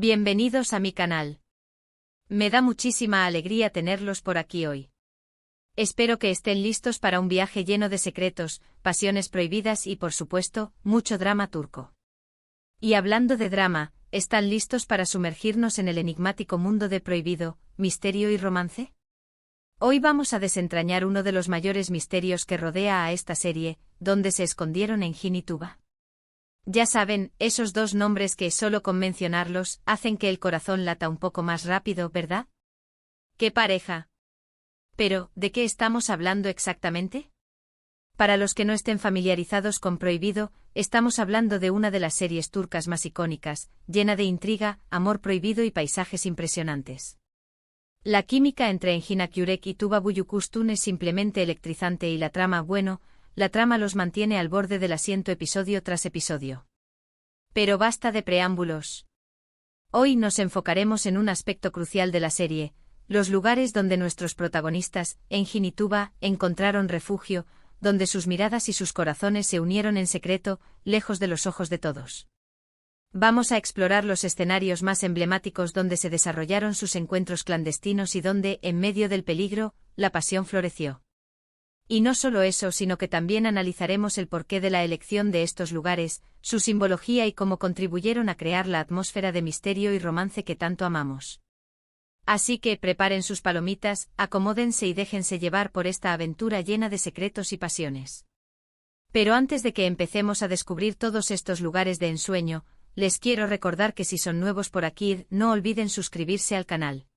Bienvenidos a mi canal. Me da muchísima alegría tenerlos por aquí hoy. Espero que estén listos para un viaje lleno de secretos, pasiones prohibidas y, por supuesto, mucho drama turco. Y hablando de drama, ¿están listos para sumergirnos en el enigmático mundo de prohibido, misterio y romance? Hoy vamos a desentrañar uno de los mayores misterios que rodea a esta serie, ¿dónde se escondieron Engin y Tuba? Ya saben, esos dos nombres que solo con mencionarlos hacen que el corazón lata un poco más rápido, ¿verdad? ¡Qué pareja! Pero, ¿de qué estamos hablando exactamente? Para los que no estén familiarizados con Prohibido, estamos hablando de una de las series turcas más icónicas, llena de intriga, amor prohibido y paisajes impresionantes. La química entre Engin Akyurek y Tuba Büyüküstün es simplemente electrizante y la trama los mantiene al borde del asiento episodio tras episodio. Pero basta de preámbulos. Hoy nos enfocaremos en un aspecto crucial de la serie, los lugares donde nuestros protagonistas, Engin y Tuba, encontraron refugio, donde sus miradas y sus corazones se unieron en secreto, lejos de los ojos de todos. Vamos a explorar los escenarios más emblemáticos donde se desarrollaron sus encuentros clandestinos y donde, en medio del peligro, la pasión floreció. Y no solo eso, sino que también analizaremos el porqué de la elección de estos lugares, su simbología y cómo contribuyeron a crear la atmósfera de misterio y romance que tanto amamos. Así que preparen sus palomitas, acomódense y déjense llevar por esta aventura llena de secretos y pasiones. Pero antes de que empecemos a descubrir todos estos lugares de ensueño, les quiero recordar que si son nuevos por aquí, no olviden suscribirse al canal.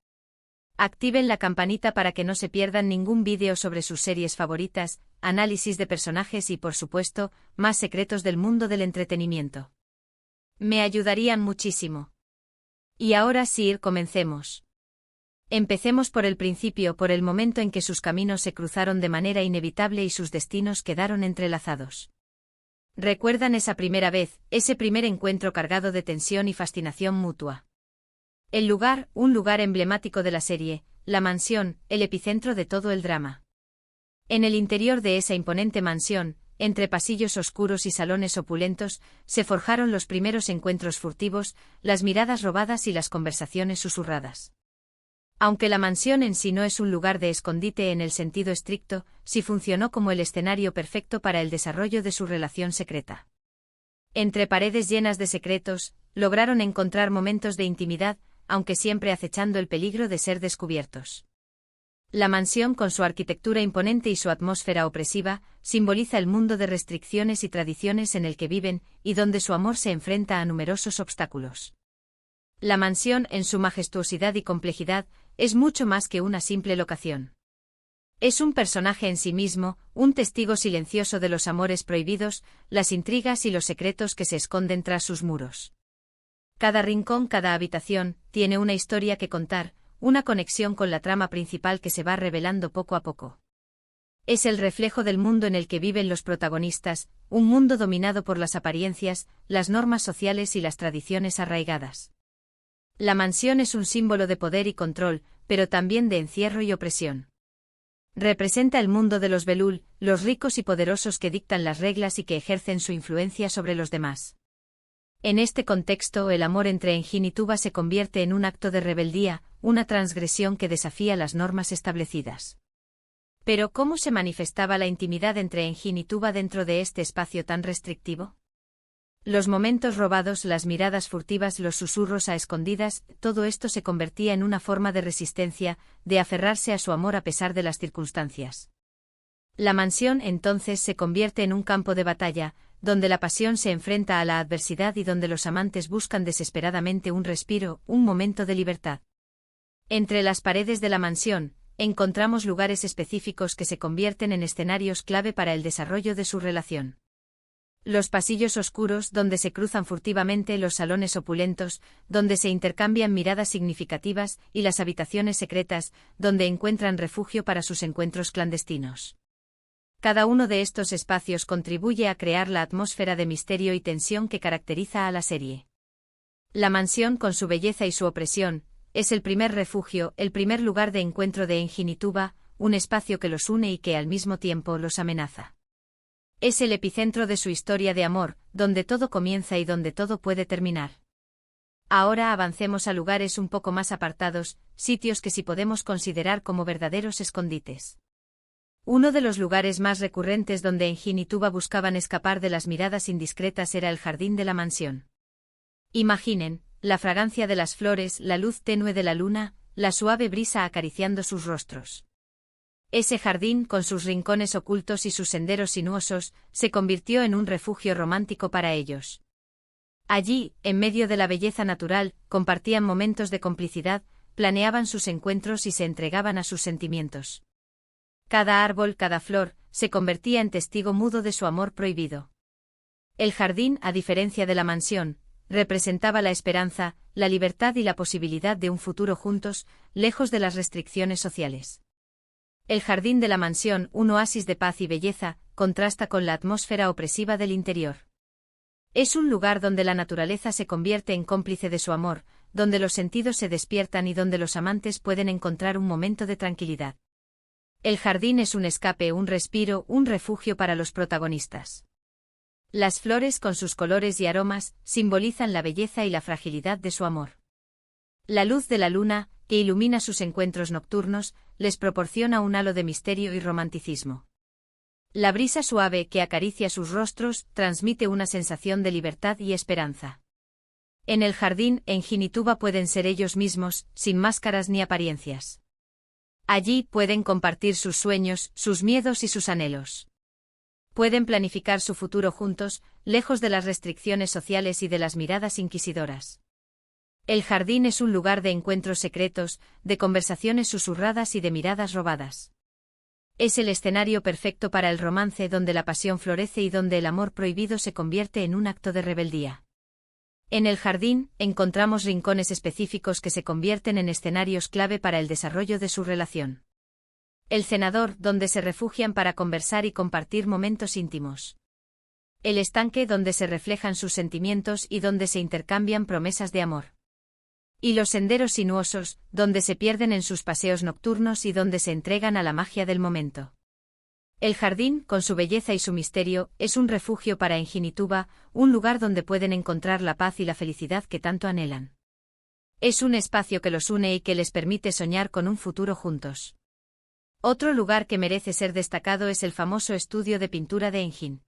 Activen la campanita para que no se pierdan ningún vídeo sobre sus series favoritas, análisis de personajes y, por supuesto, más secretos del mundo del entretenimiento. Me ayudarían muchísimo. Y ahora sí, comencemos. Empecemos por el principio, por el momento en que sus caminos se cruzaron de manera inevitable y sus destinos quedaron entrelazados. ¿Recuerdan esa primera vez, ese primer encuentro cargado de tensión y fascinación mutua? El lugar, un lugar emblemático de la serie, la mansión, el epicentro de todo el drama. En el interior de esa imponente mansión, entre pasillos oscuros y salones opulentos, se forjaron los primeros encuentros furtivos, las miradas robadas y las conversaciones susurradas. Aunque la mansión en sí no es un lugar de escondite en el sentido estricto, sí funcionó como el escenario perfecto para el desarrollo de su relación secreta. Entre paredes llenas de secretos, lograron encontrar momentos de intimidad, aunque siempre acechando el peligro de ser descubiertos. La mansión, con su arquitectura imponente y su atmósfera opresiva, simboliza el mundo de restricciones y tradiciones en el que viven, y donde su amor se enfrenta a numerosos obstáculos. La mansión, en su majestuosidad y complejidad, es mucho más que una simple locación. Es un personaje en sí mismo, un testigo silencioso de los amores prohibidos, las intrigas y los secretos que se esconden tras sus muros. Cada rincón, cada habitación, tiene una historia que contar, una conexión con la trama principal que se va revelando poco a poco. Es el reflejo del mundo en el que viven los protagonistas, un mundo dominado por las apariencias, las normas sociales y las tradiciones arraigadas. La mansión es un símbolo de poder y control, pero también de encierro y opresión. Representa el mundo de los Belul, los ricos y poderosos que dictan las reglas y que ejercen su influencia sobre los demás. En este contexto, el amor entre Engin y Tuba se convierte en un acto de rebeldía, una transgresión que desafía las normas establecidas. Pero ¿cómo se manifestaba la intimidad entre Engin y Tuba dentro de este espacio tan restrictivo? Los momentos robados, las miradas furtivas, los susurros a escondidas, todo esto se convertía en una forma de resistencia, de aferrarse a su amor a pesar de las circunstancias. La mansión entonces se convierte en un campo de batalla, donde la pasión se enfrenta a la adversidad y donde los amantes buscan desesperadamente un respiro, un momento de libertad. Entre las paredes de la mansión, encontramos lugares específicos que se convierten en escenarios clave para el desarrollo de su relación. Los pasillos oscuros donde se cruzan furtivamente, los salones opulentos, donde se intercambian miradas significativas, y las habitaciones secretas, donde encuentran refugio para sus encuentros clandestinos. Cada uno de estos espacios contribuye a crear la atmósfera de misterio y tensión que caracteriza a la serie. La mansión, con su belleza y su opresión, es el primer refugio, el primer lugar de encuentro de Engin y Tuba, un espacio que los une y que al mismo tiempo los amenaza. Es el epicentro de su historia de amor, donde todo comienza y donde todo puede terminar. Ahora avancemos a lugares un poco más apartados, sitios que sí podemos considerar como verdaderos escondites. Uno de los lugares más recurrentes donde Engin y Tuba buscaban escapar de las miradas indiscretas era el jardín de la mansión. Imaginen, la fragancia de las flores, la luz tenue de la luna, la suave brisa acariciando sus rostros. Ese jardín, con sus rincones ocultos y sus senderos sinuosos, se convirtió en un refugio romántico para ellos. Allí, en medio de la belleza natural, compartían momentos de complicidad, planeaban sus encuentros y se entregaban a sus sentimientos. Cada árbol, cada flor, se convertía en testigo mudo de su amor prohibido. El jardín, a diferencia de la mansión, representaba la esperanza, la libertad y la posibilidad de un futuro juntos, lejos de las restricciones sociales. El jardín de la mansión, un oasis de paz y belleza, contrasta con la atmósfera opresiva del interior. Es un lugar donde la naturaleza se convierte en cómplice de su amor, donde los sentidos se despiertan y donde los amantes pueden encontrar un momento de tranquilidad. El jardín es un escape, un respiro, un refugio para los protagonistas. Las flores con sus colores y aromas simbolizan la belleza y la fragilidad de su amor. La luz de la luna, que ilumina sus encuentros nocturnos, les proporciona un halo de misterio y romanticismo. La brisa suave que acaricia sus rostros transmite una sensación de libertad y esperanza. En el jardín, Engin y Tuba pueden ser ellos mismos, sin máscaras ni apariencias. Allí pueden compartir sus sueños, sus miedos y sus anhelos. Pueden planificar su futuro juntos, lejos de las restricciones sociales y de las miradas inquisidoras. El jardín es un lugar de encuentros secretos, de conversaciones susurradas y de miradas robadas. Es el escenario perfecto para el romance donde la pasión florece y donde el amor prohibido se convierte en un acto de rebeldía. En el jardín, encontramos rincones específicos que se convierten en escenarios clave para el desarrollo de su relación. El cenador, donde se refugian para conversar y compartir momentos íntimos. El estanque, donde se reflejan sus sentimientos y donde se intercambian promesas de amor. Y los senderos sinuosos, donde se pierden en sus paseos nocturnos y donde se entregan a la magia del momento. El jardín, con su belleza y su misterio, es un refugio para Engin y Tuba, un lugar donde pueden encontrar la paz y la felicidad que tanto anhelan. Es un espacio que los une y que les permite soñar con un futuro juntos. Otro lugar que merece ser destacado es el famoso estudio de pintura de Engin.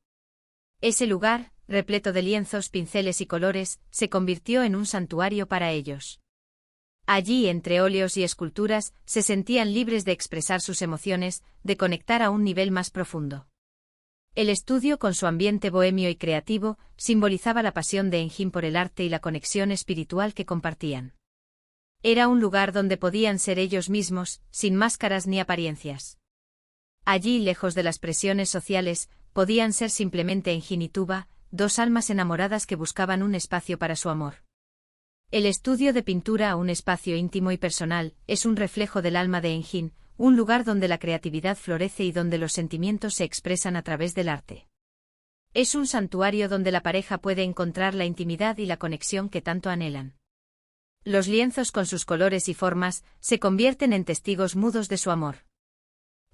Ese lugar, repleto de lienzos, pinceles y colores, se convirtió en un santuario para ellos. Allí, entre óleos y esculturas, se sentían libres de expresar sus emociones, de conectar a un nivel más profundo. El estudio, con su ambiente bohemio y creativo, simbolizaba la pasión de Engin por el arte y la conexión espiritual que compartían. Era un lugar donde podían ser ellos mismos, sin máscaras ni apariencias. Allí, lejos de las presiones sociales, podían ser simplemente Engin y Tuba, dos almas enamoradas que buscaban un espacio para su amor. El estudio de pintura, un espacio íntimo y personal, es un reflejo del alma de Engin, un lugar donde la creatividad florece y donde los sentimientos se expresan a través del arte. Es un santuario donde la pareja puede encontrar la intimidad y la conexión que tanto anhelan. Los lienzos con sus colores y formas se convierten en testigos mudos de su amor.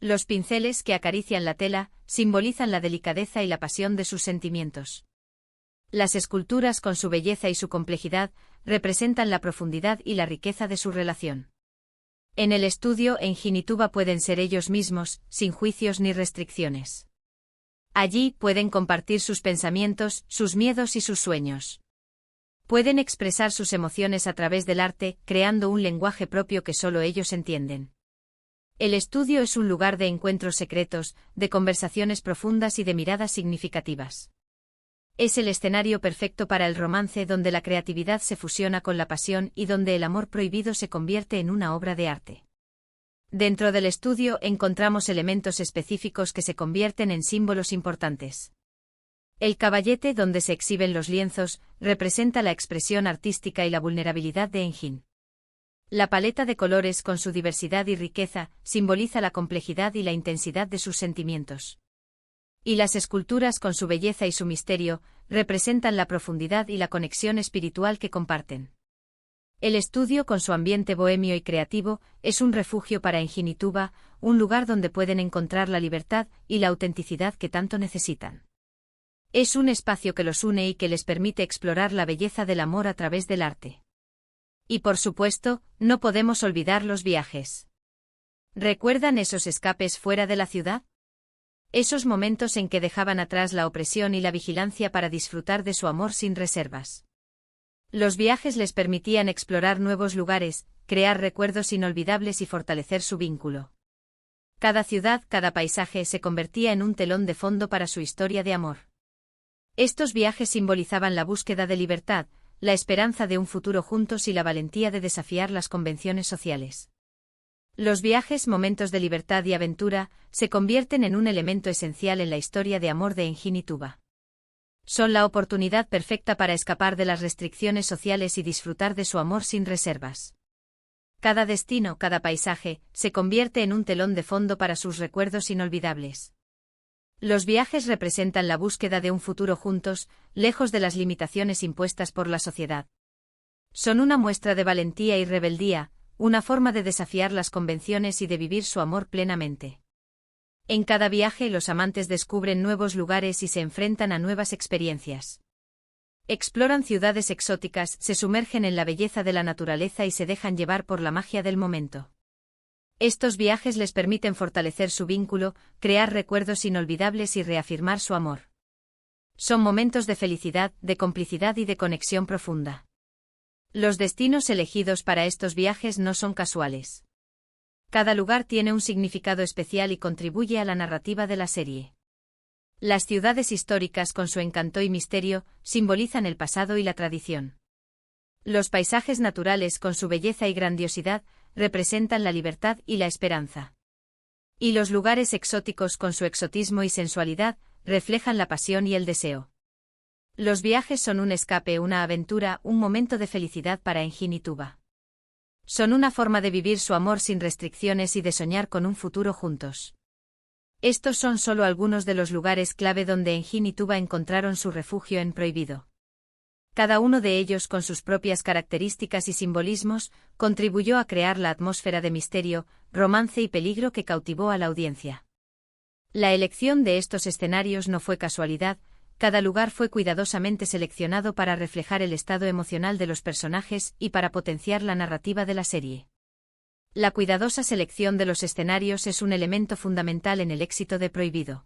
Los pinceles que acarician la tela simbolizan la delicadeza y la pasión de sus sentimientos. Las esculturas, con su belleza y su complejidad, representan la profundidad y la riqueza de su relación. En el estudio, Engin y Tuba pueden ser ellos mismos, sin juicios ni restricciones. Allí pueden compartir sus pensamientos, sus miedos y sus sueños. Pueden expresar sus emociones a través del arte, creando un lenguaje propio que solo ellos entienden. El estudio es un lugar de encuentros secretos, de conversaciones profundas y de miradas significativas. Es el escenario perfecto para el romance donde la creatividad se fusiona con la pasión y donde el amor prohibido se convierte en una obra de arte. Dentro del estudio encontramos elementos específicos que se convierten en símbolos importantes. El caballete, donde se exhiben los lienzos, representa la expresión artística y la vulnerabilidad de Engin. La paleta de colores, con su diversidad y riqueza, simboliza la complejidad y la intensidad de sus sentimientos. Y las esculturas, con su belleza y su misterio, representan la profundidad y la conexión espiritual que comparten. El estudio, con su ambiente bohemio y creativo, es un refugio para Engin y Tuba, un lugar donde pueden encontrar la libertad y la autenticidad que tanto necesitan. Es un espacio que los une y que les permite explorar la belleza del amor a través del arte. Y por supuesto, no podemos olvidar los viajes. ¿Recuerdan esos escapes fuera de la ciudad? Esos momentos en que dejaban atrás la opresión y la vigilancia para disfrutar de su amor sin reservas. Los viajes les permitían explorar nuevos lugares, crear recuerdos inolvidables y fortalecer su vínculo. Cada ciudad, cada paisaje se convertía en un telón de fondo para su historia de amor. Estos viajes simbolizaban la búsqueda de libertad, la esperanza de un futuro juntos y la valentía de desafiar las convenciones sociales. Los viajes, momentos de libertad y aventura, se convierten en un elemento esencial en la historia de amor de Engin y Tuba. Son la oportunidad perfecta para escapar de las restricciones sociales y disfrutar de su amor sin reservas. Cada destino, cada paisaje, se convierte en un telón de fondo para sus recuerdos inolvidables. Los viajes representan la búsqueda de un futuro juntos, lejos de las limitaciones impuestas por la sociedad. Son una muestra de valentía y rebeldía, una forma de desafiar las convenciones y de vivir su amor plenamente. En cada viaje los amantes descubren nuevos lugares y se enfrentan a nuevas experiencias. Exploran ciudades exóticas, se sumergen en la belleza de la naturaleza y se dejan llevar por la magia del momento. Estos viajes les permiten fortalecer su vínculo, crear recuerdos inolvidables y reafirmar su amor. Son momentos de felicidad, de complicidad y de conexión profunda. Los destinos elegidos para estos viajes no son casuales. Cada lugar tiene un significado especial y contribuye a la narrativa de la serie. Las ciudades históricas con su encanto y misterio simbolizan el pasado y la tradición. Los paisajes naturales con su belleza y grandiosidad representan la libertad y la esperanza. Y los lugares exóticos con su exotismo y sensualidad reflejan la pasión y el deseo. Los viajes son un escape, una aventura, un momento de felicidad para Engin y Tuba. Son una forma de vivir su amor sin restricciones y de soñar con un futuro juntos. Estos son solo algunos de los lugares clave donde Engin y Tuba encontraron su refugio en Prohibido. Cada uno de ellos, con sus propias características y simbolismos, contribuyó a crear la atmósfera de misterio, romance y peligro que cautivó a la audiencia. La elección de estos escenarios no fue casualidad. Cada lugar fue cuidadosamente seleccionado para reflejar el estado emocional de los personajes y para potenciar la narrativa de la serie. La cuidadosa selección de los escenarios es un elemento fundamental en el éxito de Prohibido.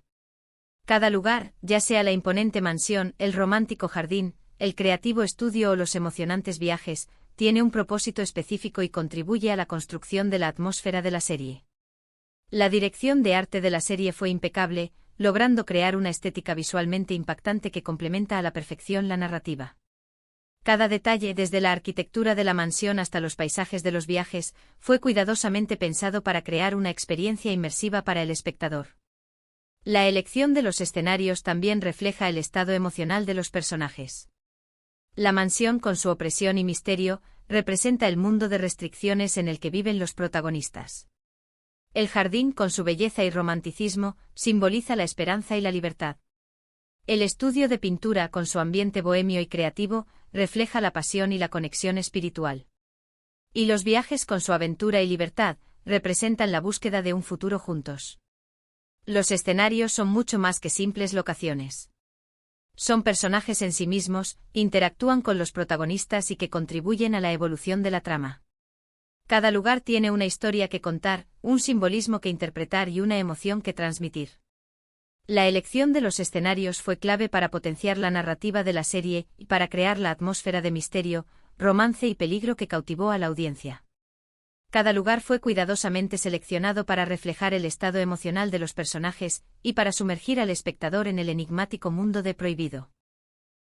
Cada lugar, ya sea la imponente mansión, el romántico jardín, el creativo estudio o los emocionantes viajes, tiene un propósito específico y contribuye a la construcción de la atmósfera de la serie. La dirección de arte de la serie fue impecable, logrando crear una estética visualmente impactante que complementa a la perfección la narrativa. Cada detalle, desde la arquitectura de la mansión hasta los paisajes de los viajes, fue cuidadosamente pensado para crear una experiencia inmersiva para el espectador. La elección de los escenarios también refleja el estado emocional de los personajes. La mansión, con su opresión y misterio, representa el mundo de restricciones en el que viven los protagonistas. El jardín, con su belleza y romanticismo, simboliza la esperanza y la libertad. El estudio de pintura, con su ambiente bohemio y creativo, refleja la pasión y la conexión espiritual. Y los viajes, con su aventura y libertad, representan la búsqueda de un futuro juntos. Los escenarios son mucho más que simples locaciones. Son personajes en sí mismos, interactúan con los protagonistas y que contribuyen a la evolución de la trama. Cada lugar tiene una historia que contar, un simbolismo que interpretar y una emoción que transmitir. La elección de los escenarios fue clave para potenciar la narrativa de la serie y para crear la atmósfera de misterio, romance y peligro que cautivó a la audiencia. Cada lugar fue cuidadosamente seleccionado para reflejar el estado emocional de los personajes y para sumergir al espectador en el enigmático mundo de Prohibido.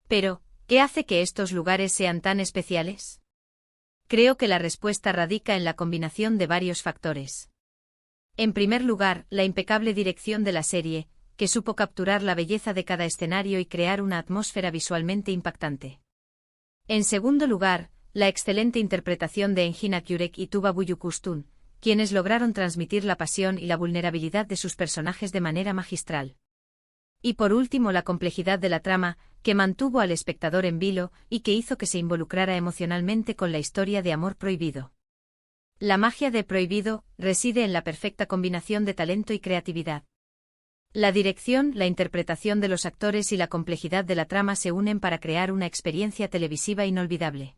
Pero, ¿qué hace que estos lugares sean tan especiales? Creo que la respuesta radica en la combinación de varios factores. En primer lugar, la impecable dirección de la serie, que supo capturar la belleza de cada escenario y crear una atmósfera visualmente impactante. En segundo lugar, la excelente interpretación de Engin Akyurek y Tuba Büyüküstün, quienes lograron transmitir la pasión y la vulnerabilidad de sus personajes de manera magistral. Y por último, la complejidad de la trama, que mantuvo al espectador en vilo y que hizo que se involucrara emocionalmente con la historia de amor prohibido. La magia de Prohibido reside en la perfecta combinación de talento y creatividad. La dirección, la interpretación de los actores y la complejidad de la trama se unen para crear una experiencia televisiva inolvidable.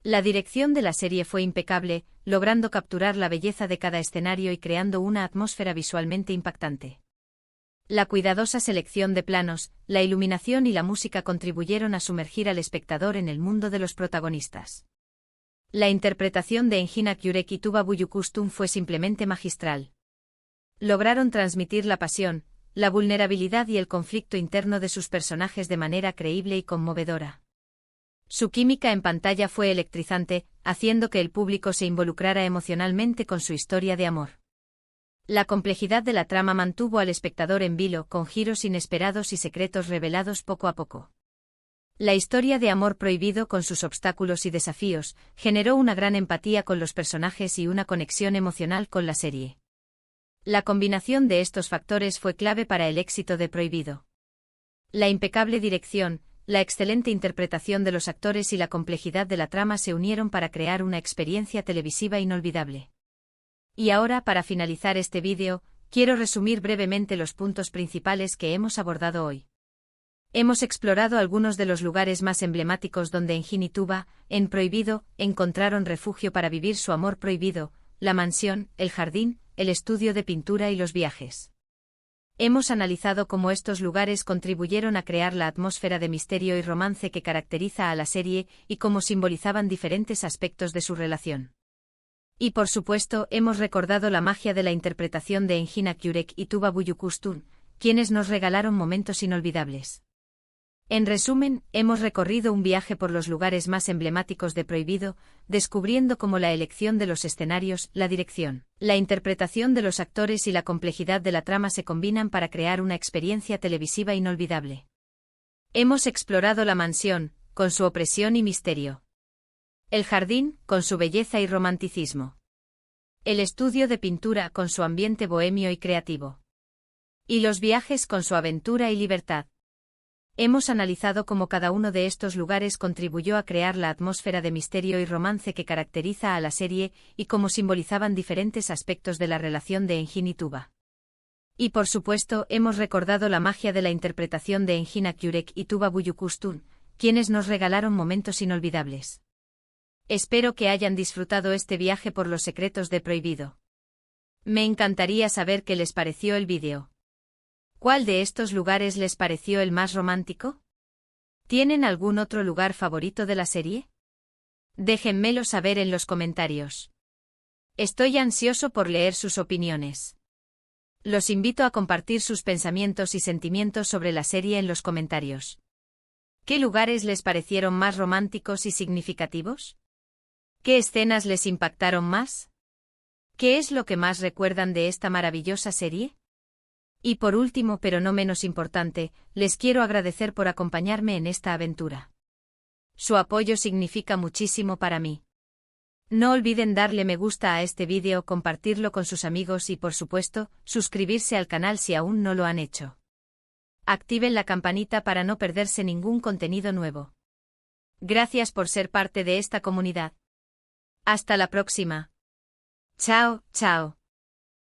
La dirección de la serie fue impecable, logrando capturar la belleza de cada escenario y creando una atmósfera visualmente impactante. La cuidadosa selección de planos, la iluminación y la música contribuyeron a sumergir al espectador en el mundo de los protagonistas. La interpretación de Engin Akyurek y Tuba Büyüküstün fue simplemente magistral. Lograron transmitir la pasión, la vulnerabilidad y el conflicto interno de sus personajes de manera creíble y conmovedora. Su química en pantalla fue electrizante, haciendo que el público se involucrara emocionalmente con su historia de amor. La complejidad de la trama mantuvo al espectador en vilo, con giros inesperados y secretos revelados poco a poco. La historia de amor prohibido, con sus obstáculos y desafíos, generó una gran empatía con los personajes y una conexión emocional con la serie. La combinación de estos factores fue clave para el éxito de Prohibido. La impecable dirección, la excelente interpretación de los actores y la complejidad de la trama se unieron para crear una experiencia televisiva inolvidable. Y ahora, para finalizar este vídeo, quiero resumir brevemente los puntos principales que hemos abordado hoy. Hemos explorado algunos de los lugares más emblemáticos donde Engin y Tuba, en Prohibido, encontraron refugio para vivir su amor prohibido: la mansión, el jardín, el estudio de pintura y los viajes. Hemos analizado cómo estos lugares contribuyeron a crear la atmósfera de misterio y romance que caracteriza a la serie y cómo simbolizaban diferentes aspectos de su relación. Y por supuesto, hemos recordado la magia de la interpretación de Engin Akyurek y Tuba Büyüküstün, quienes nos regalaron momentos inolvidables. En resumen, hemos recorrido un viaje por los lugares más emblemáticos de Prohibido, descubriendo cómo la elección de los escenarios, la dirección, la interpretación de los actores y la complejidad de la trama se combinan para crear una experiencia televisiva inolvidable. Hemos explorado la mansión, con su opresión y misterio. El jardín, con su belleza y romanticismo. El estudio de pintura, con su ambiente bohemio y creativo. Y los viajes, con su aventura y libertad. Hemos analizado cómo cada uno de estos lugares contribuyó a crear la atmósfera de misterio y romance que caracteriza a la serie y cómo simbolizaban diferentes aspectos de la relación de Engin y Tuba. Y por supuesto, hemos recordado la magia de la interpretación de Engin Akyurek y Tuba Büyüküstün, quienes nos regalaron momentos inolvidables. Espero que hayan disfrutado este viaje por los secretos de Prohibido. Me encantaría saber qué les pareció el vídeo. ¿Cuál de estos lugares les pareció el más romántico? ¿Tienen algún otro lugar favorito de la serie? Déjenmelo saber en los comentarios. Estoy ansioso por leer sus opiniones. Los invito a compartir sus pensamientos y sentimientos sobre la serie en los comentarios. ¿Qué lugares les parecieron más románticos y significativos? ¿Qué escenas les impactaron más? ¿Qué es lo que más recuerdan de esta maravillosa serie? Y por último, pero no menos importante, les quiero agradecer por acompañarme en esta aventura. Su apoyo significa muchísimo para mí. No olviden darle me gusta a este vídeo, compartirlo con sus amigos y por supuesto, suscribirse al canal si aún no lo han hecho. Activen la campanita para no perderse ningún contenido nuevo. Gracias por ser parte de esta comunidad. Hasta la próxima. Chao, chao.